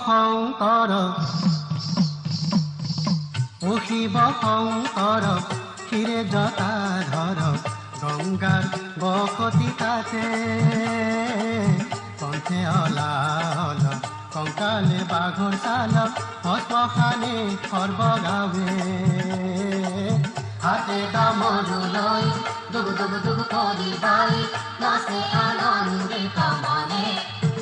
শংকৰ ও শিৱ শংকৰ ক্ষীৰে জটাধৰ গংগাৰ বসতি তাতে কণ্ঠে অলাল কংকালে বাঘৰ চাল শ্মশানে সৰ্বগাৱে হাতে ডামৰু লৈ দুগ দুগ দুগ কৰি বাই নাচে আনন্দিত মনে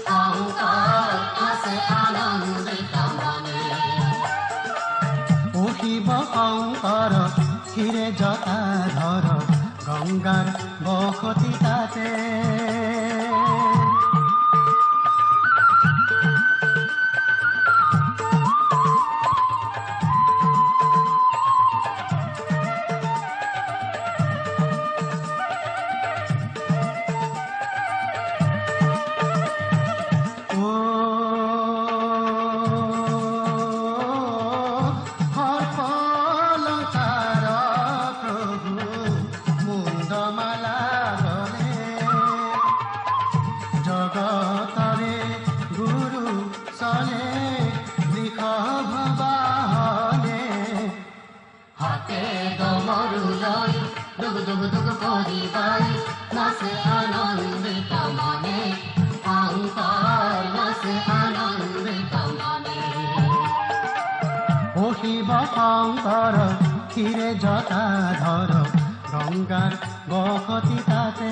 শংকৰ নাচে আনন্দিত মনে ও শিৱ শংকৰ ক্ষীৰে জটাধৰ গংগাৰ বসতি তাতে জগতৰে গুৰু চলে লিখ ভবানে হাতে ডমৰু লৈ দুগ দুগ দুগ কৰি বাই নাচে আনন্দিত মনে শংকৰ নাচে আনন্দিত মনে ও শিৱ শংকৰ ক্ষীৰে জটাধৰ গংগাৰ বসতি তাতে